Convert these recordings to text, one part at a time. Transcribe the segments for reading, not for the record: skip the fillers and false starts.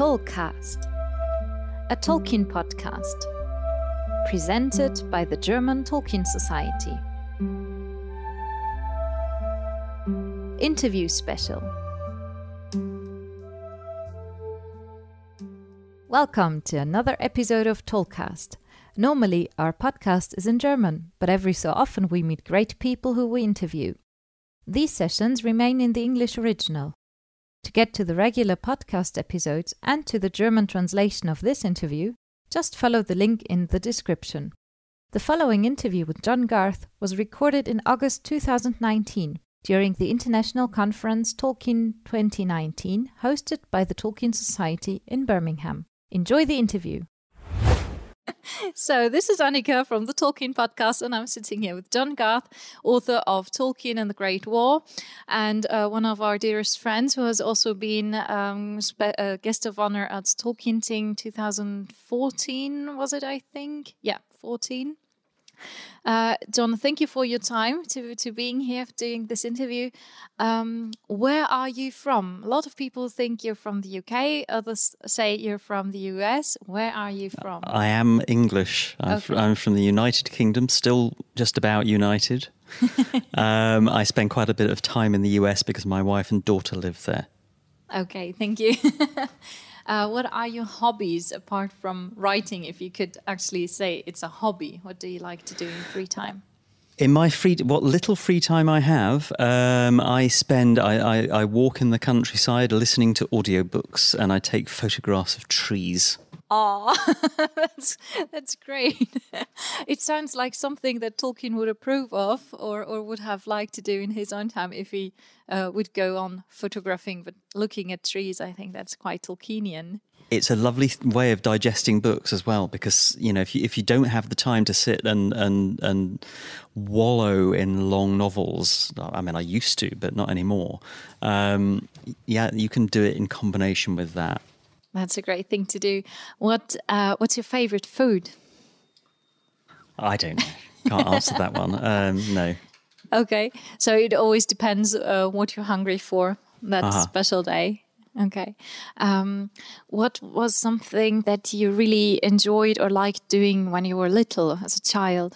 TolkCast, a Tolkien podcast, presented by the German Tolkien Society. Interview special. Welcome to another episode of TolkCast. Normally, our podcast is in German, but every so often we meet great people who we interview. These sessions remain in the English original. To get to the regular podcast episodes and to the German translation of this interview, just follow the link in the description. The following interview with John Garth was recorded in August 2019 during the international conference Tolkien 2019 hosted by the Tolkien Society in Birmingham. Enjoy the interview. So this is Annika from the Tolkien podcast, and I'm sitting here with John Garth, author of Tolkien and the Great War, and one of our dearest friends who has also been a guest of honor at Tolkien Ting 2014, was it, I think? Yeah, 14. John, thank you for your time to being here doing this interview. Where are you from? A lot of people think you're from the UK. Others say you're from the US. Where are you from? I am English. I'm from the United Kingdom, still just about united. I spend quite a bit of time in the US because my wife and daughter live there. Okay, thank you. What are your hobbies apart from writing? If you could actually say it's a hobby, what do you like to do in free time? In my what little free time I have, I walk in the countryside listening to audiobooks, and I take photographs of trees. Oh, that's great. It sounds like something that Tolkien would approve of or would have liked to do in his own time if he would go on photographing, but looking at trees, I think that's quite Tolkienian. It's a lovely way of digesting books as well, because you know if you don't have the time to sit and wallow in long novels, I mean I used to, but not anymore. You can do it in combination with that. That's a great thing to do. What's your favorite food? I don't know. Can't answer that one. No. Okay. So it always depends what you're hungry for that special day. Okay. What was something that you really enjoyed or liked doing when you were little as a child?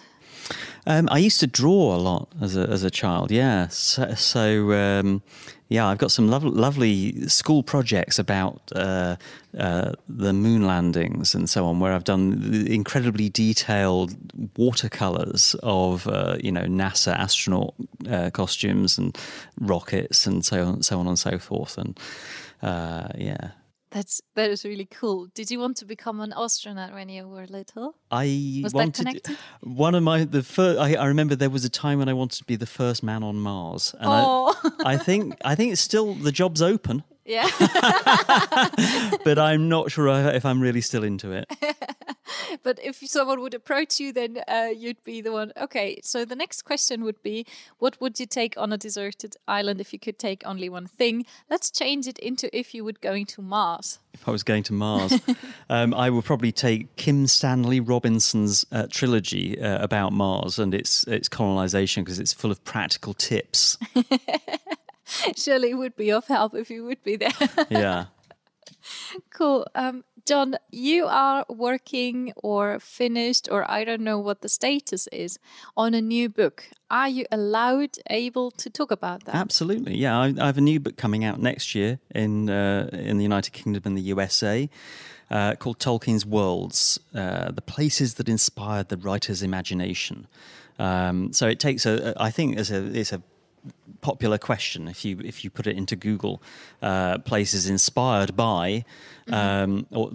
I used to draw a lot as a child. Yeah. I've got some lovely school projects about the moon landings and so on, where I've done incredibly detailed watercolors of NASA astronaut costumes and rockets and so on and so forth. And That is really cool. Did you want to become an astronaut when you were little? Was that connected? I remember there was a time when I wanted to be the first man on Mars, and I think it's still, the job's open. Yeah. But I'm not sure if I'm really still into it. But if someone would approach you, then you'd be the one. Okay, so the next question would be, what would you take on a deserted island if you could take only one thing? Let's change it into if you would going to Mars. If I was going to Mars, I would probably take Kim Stanley Robinson's trilogy about Mars and its colonization, because it's full of practical tips. Surely it would be of help if you would be there. Yeah. Cool. John, you are working or finished, or I don't know what the status is, on a new book. Are you able to talk about that? Absolutely, yeah. I have a new book coming out next year in the United Kingdom and the USA called Tolkien's Worlds, the places that inspired the writer's imagination. So it takes it's a popular question if you put it into Google, places inspired by, or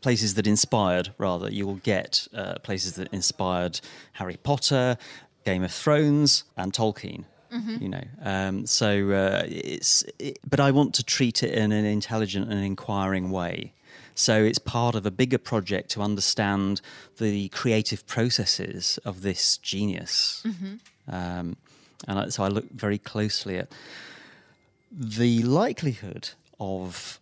places that inspired, rather, you will get places that inspired Harry Potter, Game of Thrones, and Tolkien. Mm-hmm. But I want to treat it in an intelligent and inquiring way. So it's part of a bigger project to understand the creative processes of this genius. Mm-hmm. So I look very closely at the likelihood of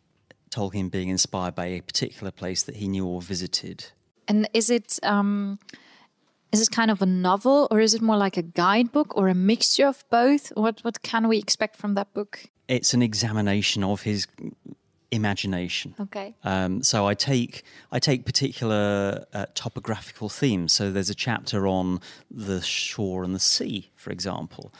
Tolkien being inspired by a particular place that he knew or visited. And is it kind of a novel, or is it more like a guidebook, or a mixture of both? What can we expect from that book? It's an examination of his imagination. Okay. So I take particular topographical themes. So there's a chapter on the shore and the sea, for example.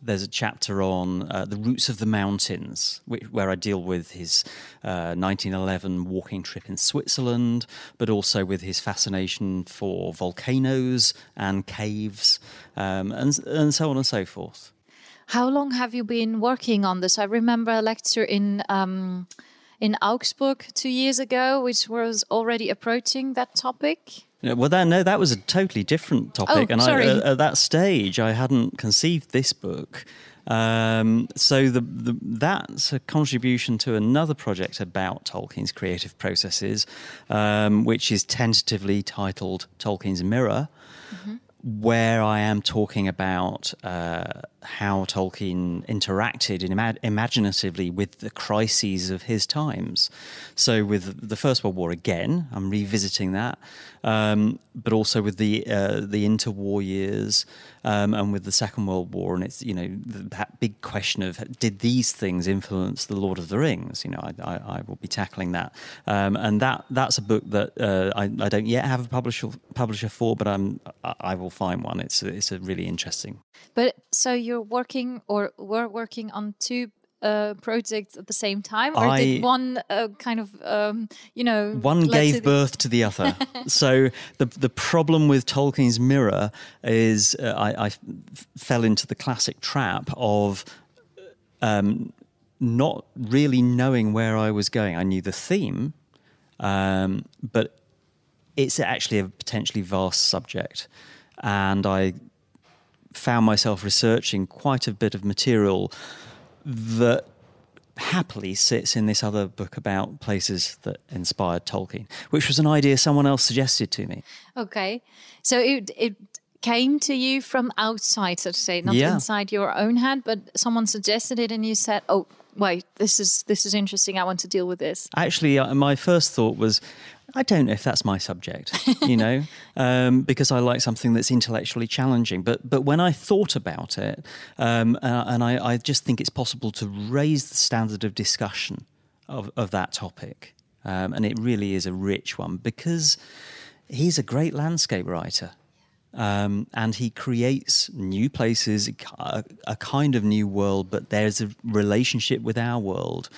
There's a chapter on the roots of the mountains, where I deal with his 1911 walking trip in Switzerland, but also with his fascination for volcanoes and caves, and so on and so forth. How long have you been working on this? I remember a lecture in Augsburg 2 years ago, which was already approaching that topic. Well, that was a totally different topic, and sorry. At that stage, I hadn't conceived this book. So that's a contribution to another project about Tolkien's creative processes, which is tentatively titled Tolkien's Mirror, where I am talking about how Tolkien interacted imaginatively with the crises of his times. So with the First World War, again, I'm revisiting that, but also with the interwar years, and with the Second World War, and it's that big question of, did these things influence the Lord of the Rings? I will be tackling that, and that's a book that I don't yet have a publisher for, but I will find one. It's a really interesting. But so you're working or were working on two projects at the same time, or did one one gave birth to the other? So the problem with Tolkien's Mirror is I fell into the classic trap of not really knowing where I was going. I knew the theme, but it's actually a potentially vast subject, and I found myself researching quite a bit of material that happily sits in this other book about places that inspired Tolkien, which was an idea someone else suggested to me. Okay. So it came to you from outside, so to say, not inside your own head, but someone suggested it and you said, oh, wait, this is interesting. I want to deal with this. Actually, my first thought was, I don't know if that's my subject, because I like something that's intellectually challenging. But when I thought about it, and I just think it's possible to raise the standard of discussion of that topic, and it really is a rich one, because he's a great landscape writer. And he creates new places, a kind of new world, but there's a relationship with our world.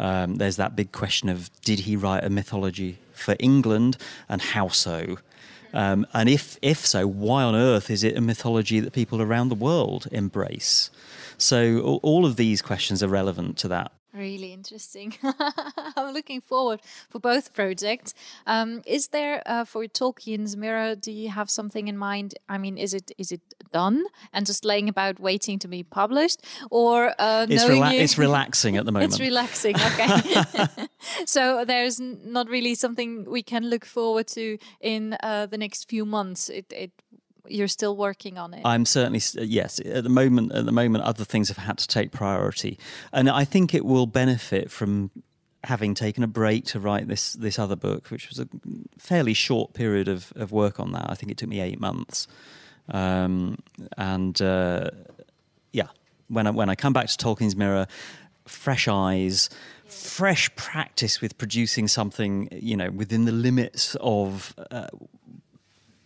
There's that big question of, did he write a mythology for England, and how so? And if so, why on earth is it a mythology that people around the world embrace? So all of these questions are relevant to that. Really interesting. I'm looking forward for both projects. Is there for Tolkien's Mirror? Do you have something in mind? I mean, is it done and just laying about waiting to be published, or it's relaxing at the moment? It's relaxing. Okay. So there's not really something we can look forward to in the next few months. You're still working on it. I'm certainly, yes. At the moment, other things have had to take priority, and I think it will benefit from having taken a break to write this other book, which was a fairly short period of work on that. I think it took me 8 months, when I come back to Tolkien's Mirror, fresh eyes. Fresh practice with producing something, within the limits of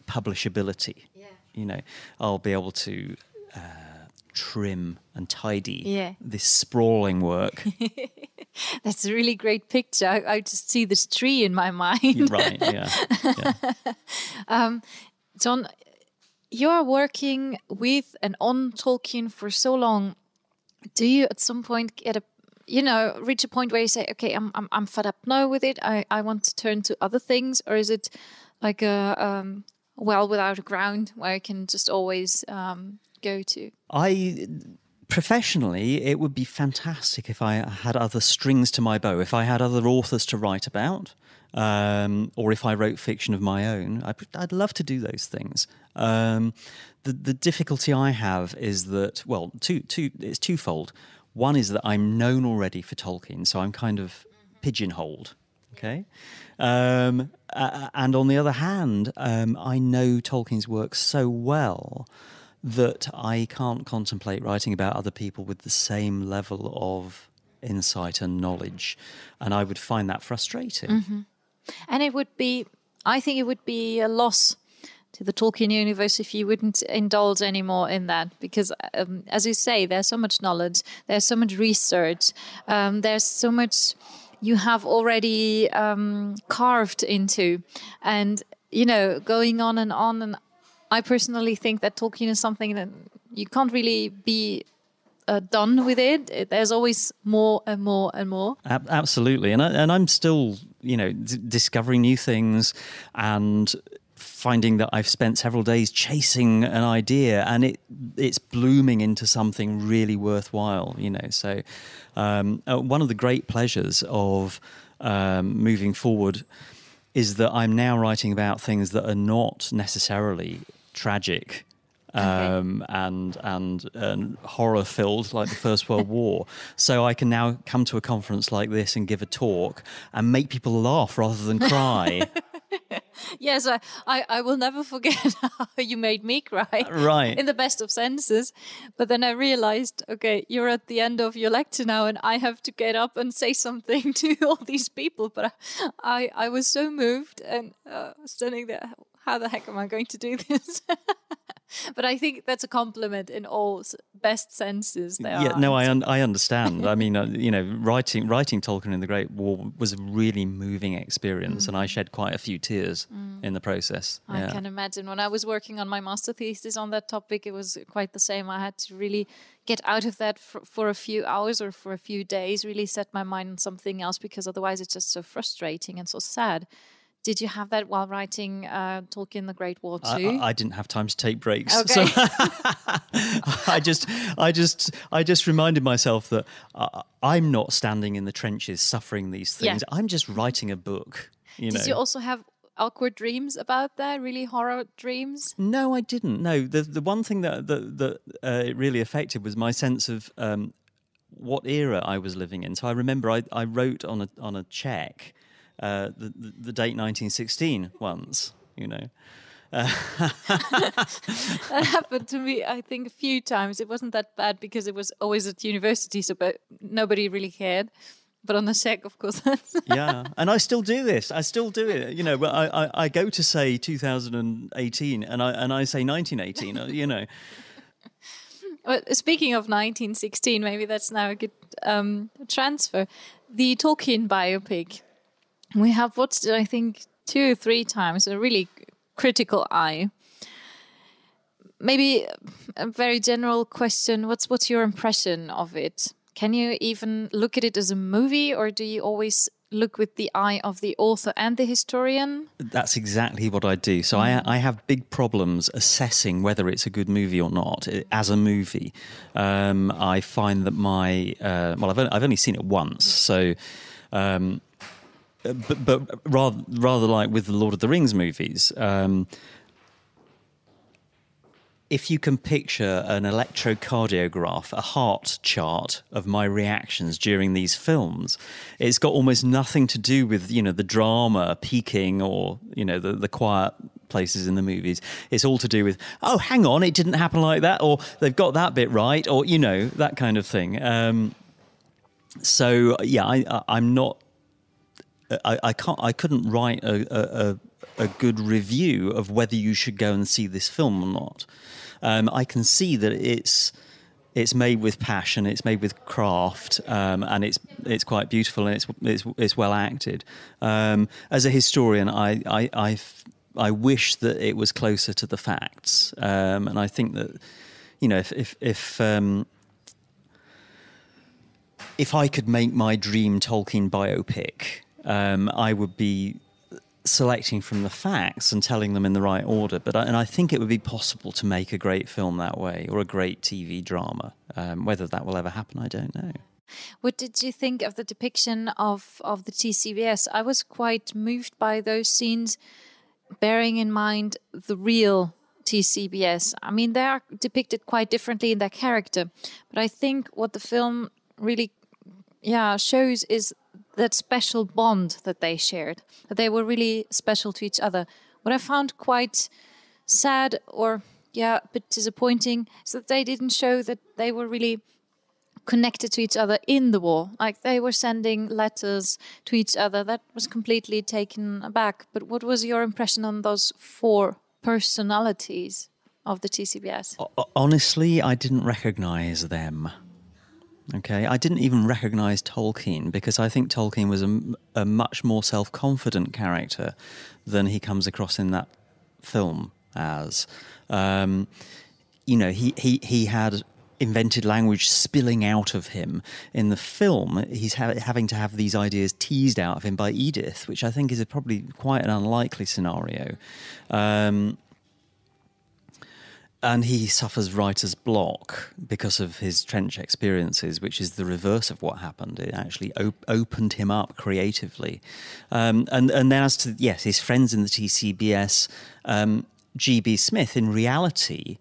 publishability. I'll be able to trim and tidy this sprawling work. That's a really great picture. I just see this tree in my mind. Right, yeah. John, you are working with and on Tolkien for so long. Do you at some point reach a point where you say, okay, I'm fed up now with it. I want to turn to other things, or is it like a well without a ground where I can just always go to? Professionally, it would be fantastic if I had other strings to my bow, if I had other authors to write about, or if I wrote fiction of my own. I'd love to do those things. The difficulty I have is that, well, it's twofold. One is that I'm known already for Tolkien, so I'm kind of pigeonholed. Okay. And on the other hand, I know Tolkien's work so well that I can't contemplate writing about other people with the same level of insight and knowledge. And I would find that frustrating. Mm-hmm. And I think it would be a loss to the Tolkien universe if you wouldn't indulge anymore in that, because as you say, there's so much knowledge, there's so much research, there's so much you have already carved into, and going on, and I personally think that Tolkien is something that you can't really be done with it. There's always more and more and more. Absolutely, and I'm still discovering new things and finding that I've spent several days chasing an idea and it's blooming into something really worthwhile. So one of the great pleasures of moving forward is that I'm now writing about things that are not necessarily tragic. And horror filled, like the First World War. So I can now come to a conference like this and give a talk and make people laugh rather than cry. Yes, I will never forget how you made me cry. Right. In the best of senses. But then I realized, okay, you're at the end of your lecture now and I have to get up and say something to all these people. But I was so moved and standing there, how the heck am I going to do this? But I think that's a compliment in all best senses. I understand. I mean, writing Tolkien in the Great War was a really moving experience, and I shed quite a few tears in the process. I can imagine. When I was working on my master thesis on that topic, it was quite the same. I had to really get out of that for a few hours or for a few days, really set my mind on something else, because otherwise it's just so frustrating and so sad. Did you have that while writing Tolkien the Great War too? I didn't have time to take breaks. Okay. So I just reminded myself that I'm not standing in the trenches suffering these things. Yeah. I'm just writing a book. Did you also have awkward dreams about that? Really horror dreams? No, I didn't. No, the one thing that it really affected was my sense of what era I was living in. So I remember I wrote on a check. The date 1916 once, That happened to me, I think, a few times. It wasn't that bad because it was always at university, but nobody really cared. But on the check, of course. Yeah, and I still do this. I still do it. I go to say 2018 and I say 1918, Well, speaking of 1916, maybe that's now a good transfer. The Tolkien Biopic. We have watched it, I think, 2 or 3 times, a really critical eye. Maybe a very general question, what's your impression of it? Can you even look at it as a movie, or do you always look with the eye of the author and the historian? That's exactly what I do. So I have big problems assessing whether it's a good movie or not as a movie. I find that I've only seen it once, so... But rather like with the Lord of the Rings movies, if you can picture an electrocardiograph, a heart chart of my reactions during these films, it's got almost nothing to do with the drama peaking or the quiet places in the movies. It's all to do with, oh, hang on, it didn't happen like that, or they've got that bit right, or that kind of thing. So yeah, I'm not. I couldn't write a good review of whether you should go and see this film or not. I can see that it's made with passion, it's made with craft, and it's quite beautiful and it's well acted. As a historian, I wish that it was closer to the facts, and I think that if I could make my dream Tolkien biopic. I would be selecting from the facts and telling them in the right order. And I think it would be possible to make a great film that way, or a great TV drama. Whether that will ever happen, I don't know. What did you think of the depiction of the TCBS? I was quite moved by those scenes, bearing in mind the real TCBS. I mean, they are depicted quite differently in their character. But I think what the film really shows is that special bond that they shared, that they were really special to each other. What I found quite sad or a bit disappointing is that they didn't show that they were really connected to each other in the war. Like they were sending letters to each other. That was completely taken aback. But what was your impression on those 4 personalities of the TCBS? Honestly, I didn't recognise them. Okay, I didn't even recognise Tolkien because I think Tolkien was a much more self-confident character than he comes across in that film as. He had invented language spilling out of him. In the film, he's having to have these ideas teased out of him by Edith, which I think is probably quite an unlikely scenario. And he suffers writer's block because of his trench experiences, which is the reverse of what happened. It actually opened him up creatively. And then as to, yes, his friends in the TCBS, G.B. Smith, in reality,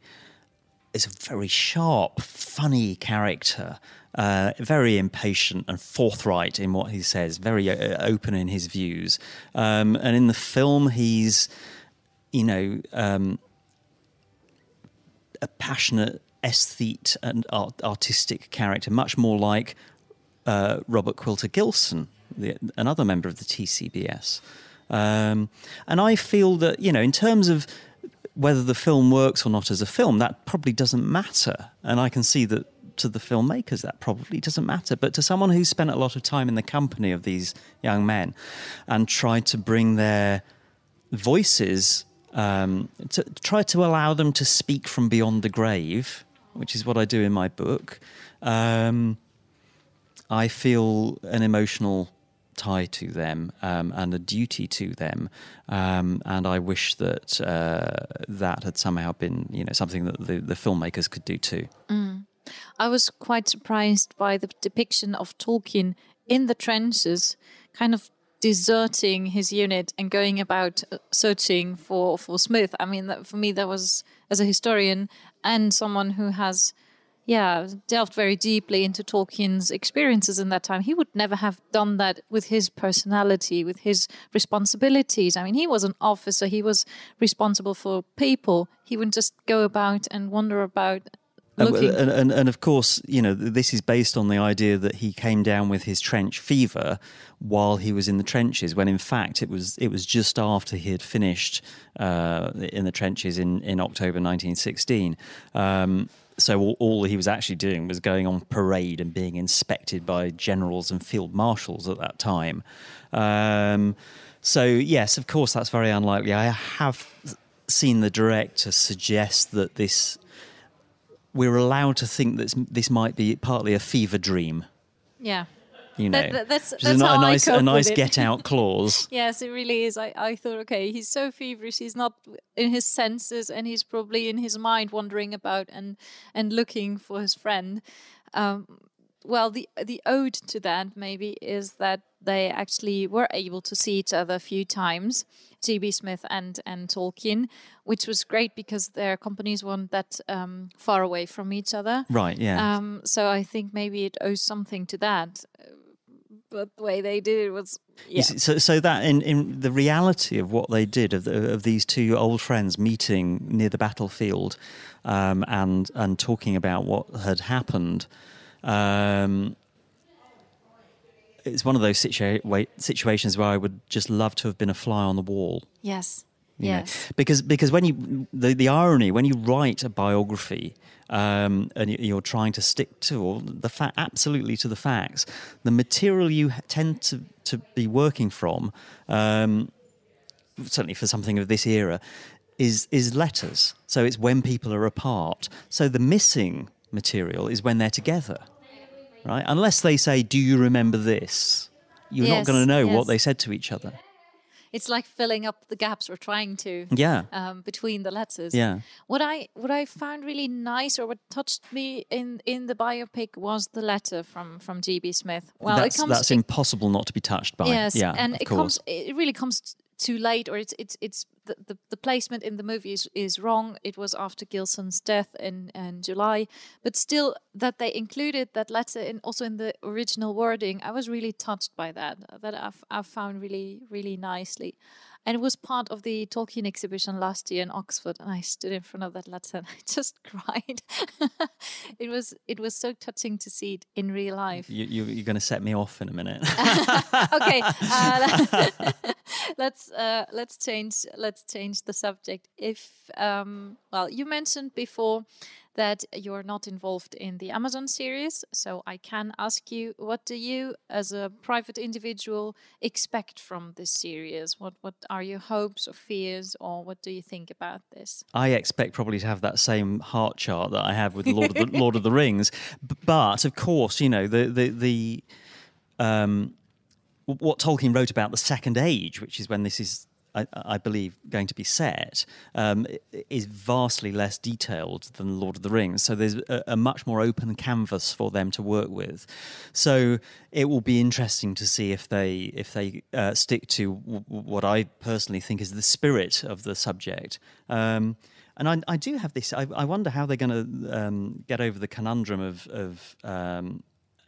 is a very sharp, funny character, very impatient and forthright in what he says, very open in his views. And in the film, he's, a passionate aesthete and artistic character, much more like Robert Quilter Gilson, another member of the TCBS. And I feel that, in terms of whether the film works or not as a film, that probably doesn't matter. And I can see that to the filmmakers, that probably doesn't matter. But to someone who's spent a lot of time in the company of these young men and tried to bring their voices, to try to allow them to speak from beyond the grave, which is what I do in my book, I feel an emotional tie to them and a duty to them, and I wish that that had somehow been, something that the filmmakers could do too. I was quite surprised by the depiction of Tolkien in the trenches, kind of deserting his unit and going about searching for Smith. I mean, for me, that was, as a historian and someone who has, delved very deeply into Tolkien's experiences in that time, he would never have done that with his personality, with his responsibilities. I mean, he was an officer. He was responsible for people. He wouldn't just go about and wander about. And of course, this is based on the idea that he came down with his trench fever while he was in the trenches, when in fact it was just after he had finished in the trenches in October 1916. So all he was actually doing was going on parade and being inspected by generals and field marshals at that time. So yes, of course, that's very unlikely. I have seen the director suggest that we're allowed to think that this might be partly a fever dream. Yeah. That's a nice get out clause. Yes, it really is. I thought, okay, he's so feverish, he's not in his senses, and he's probably in his mind wandering about and looking for his friend. Well, the ode to that maybe is that they actually were able to see each other a few times, G.B. Smith and Tolkien, which was great because their companies weren't that far away from each other. Right, yeah. So I think maybe it owes something to that. But the way they did it was... Yeah. So that in the reality of what they did, of these two old friends meeting near the battlefield and talking about what had happened... it's one of those situations where I would just love to have been a fly on the wall. Yes. You know? Because when the irony, when you write a biography and you're trying to stick to absolutely to the facts, the material you tend to be working from, certainly for something of this era, is letters. So it's when people are apart. So the missing material is when they're together. Right? Unless they say, "Do you remember this?" You're not going to know what they said to each other. It's like filling up the gaps, or trying to, between the letters. Yeah. What I found really nice, or what touched me in the biopic, was the letter from G.B. Smith. Well, that's impossible not to be touched by. Yes, yeah, and it really comes too late, or it's the placement in the movie is wrong. It was after Gilson's death in July, but still that they included that letter also in the original wording. I was really touched by that. That I found really, really nicely. And it was part of the Tolkien exhibition last year in Oxford, and I stood in front of that letter and I just cried. It was so touching to see it in real life. You're going to set me off in a minute. Okay, let's change the subject. If you mentioned before that you're not involved in the Amazon series, so I can ask you, what do you, as a private individual, expect from this series? What are your hopes or fears, or what do you think about this? I expect probably to have that same heart chart that I have with Lord of the Rings, but of course, you know, the what Tolkien wrote about the Second Age, which is when this is, I believe, going to be set, is vastly less detailed than Lord of the Rings. So there's a much more open canvas for them to work with. So it will be interesting to see if they stick to what I personally think is the spirit of the subject. And I do have this. I wonder how they're going to get over the conundrum of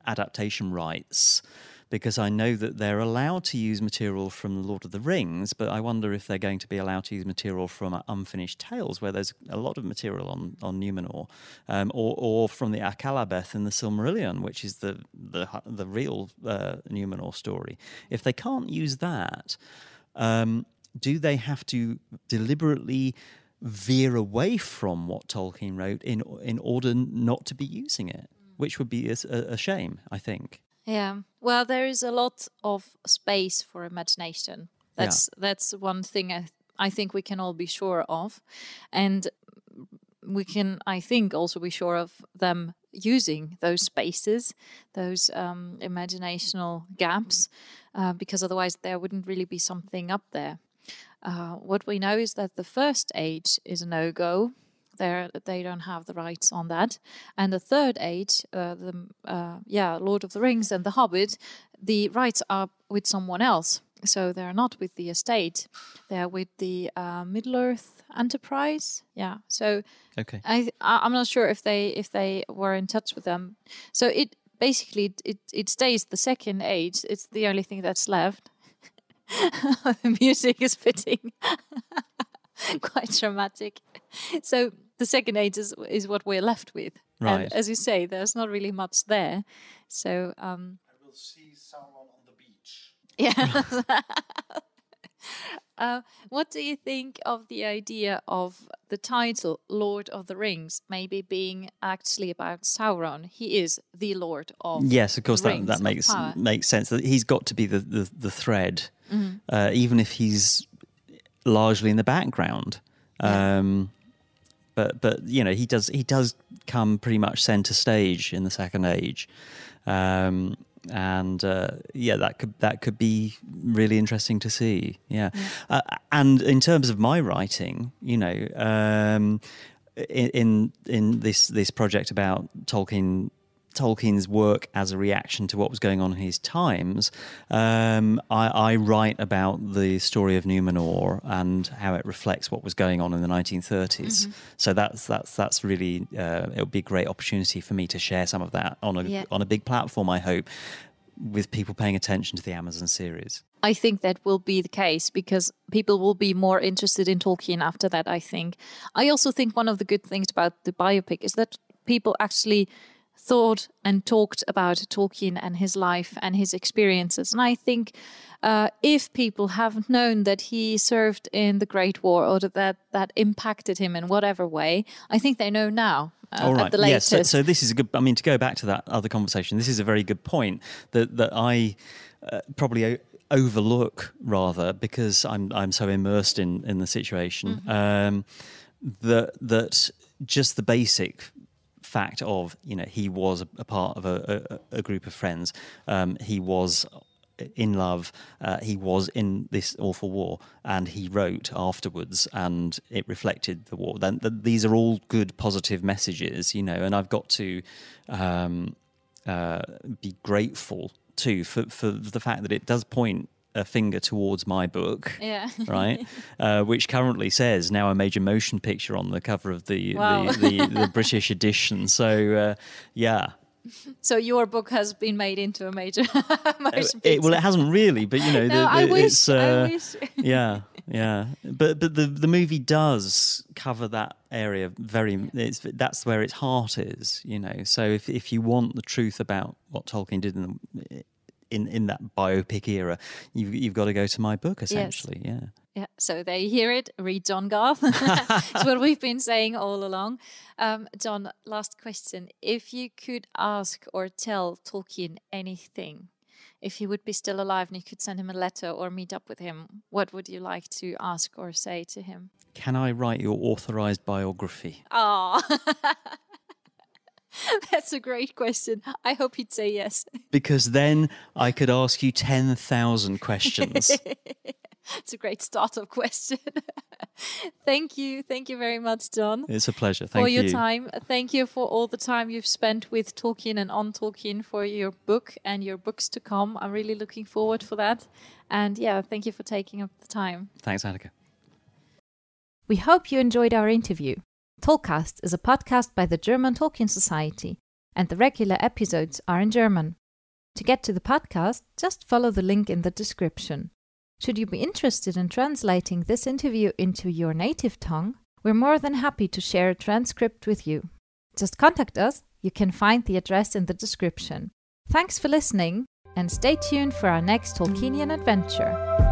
adaptation rights. Because I know that they're allowed to use material from Lord of the Rings, but I wonder if they're going to be allowed to use material from Unfinished Tales, where there's a lot of material on Numenor, or from the Akallabeth in the Silmarillion, which is the real Numenor story. If they can't use that, do they have to deliberately veer away from what Tolkien wrote in order not to be using it? Which would be a shame, I think. Yeah, well, there is a lot of space for imagination. That's one thing I think we can all be sure of, and we can, I think, also be sure of them using those spaces, those imaginational gaps, because otherwise there wouldn't really be something up there. What we know is that the First Age is a no-go. They don't have the rights on that. And the Third Age, Lord of the Rings and The Hobbit, the rights are with someone else. So they're not with the estate. They're with the Middle-earth Enterprise. Yeah. So okay. I'm not sure if they were in touch with them. So it basically stays the Second Age. It's the only thing that's left. The music is fitting. Quite dramatic. So the Second Age is what we're left with. Right. And as you say, there's not really much there. So I will see Sauron on the beach. Yeah. What do you think of the idea of the title Lord of the Rings maybe being actually about Sauron? He is the Lord of yes, of course, the Rings that makes sense. That he's got to be the thread, even if he's largely in the background. But you know, he does come pretty much center stage in the Second Age, and that could be really interesting to see. And in terms of my writing, you know, in this project about Tolkien's work as a reaction to what was going on in his times, I write about the story of Numenor and how it reflects what was going on in the 1930s. So that's really it would be a great opportunity for me to share some of that on a big platform, I hope, with people paying attention to the Amazon series. I think that will be the case because people will be more interested in Tolkien after that, I think. I also think one of the good things about the biopic is that people actually thought and talked about Tolkien and his life and his experiences. And I think if people have known that he served in the Great War or that impacted him in whatever way, I think they know now. All right. At the latest. Yes. So this is a good. I mean, to go back to that other conversation, this is a very good point that I probably overlook rather because I'm so immersed in the situation. That just the basic fact of, you know, he was a part of a group of friends. He was in love. He was in this awful war, and he wrote afterwards, and it reflected the war. Then these are all good, positive messages, you know. And I've got to be grateful too for the fact that it does point a finger towards my book, right? Which currently says now a major motion picture on the cover of the British edition. So, So your book has been made into a major motion It picture. hasn't really, but you know, No, I wish. it's I wish. yeah. But the movie does cover that area that's where its heart is, you know. So if you want the truth about what Tolkien did in that biopic era, you've got to go to my book, essentially. Yes. Yeah. Yeah, so there you hear it. Read John Garth. It's what we've been saying all along. John, last question. If you could ask or tell Tolkien anything, if he would be still alive and you could send him a letter or meet up with him, what would you like to ask or say to him? Can I write your authorized biography? Oh, that's a great question. I hope he'd say yes. Because then I could ask you 10,000 questions. It's a great startup question. Thank you. Thank you very much, John. It's a pleasure. Thank you. For your time. Thank you for all the time you've spent with Tolkien and on Tolkien for your book and your books to come. I'm really looking forward for that. And yeah, thank you for taking up the time. Thanks, Annika. We hope you enjoyed our interview. TolkCast is a podcast by the German Tolkien Society, and the regular episodes are in German. To get to the podcast, just follow the link in the description. Should you be interested in translating this interview into your native tongue, we're more than happy to share a transcript with you. Just contact us. You can find the address in the description. Thanks for listening, and stay tuned for our next Tolkienian adventure.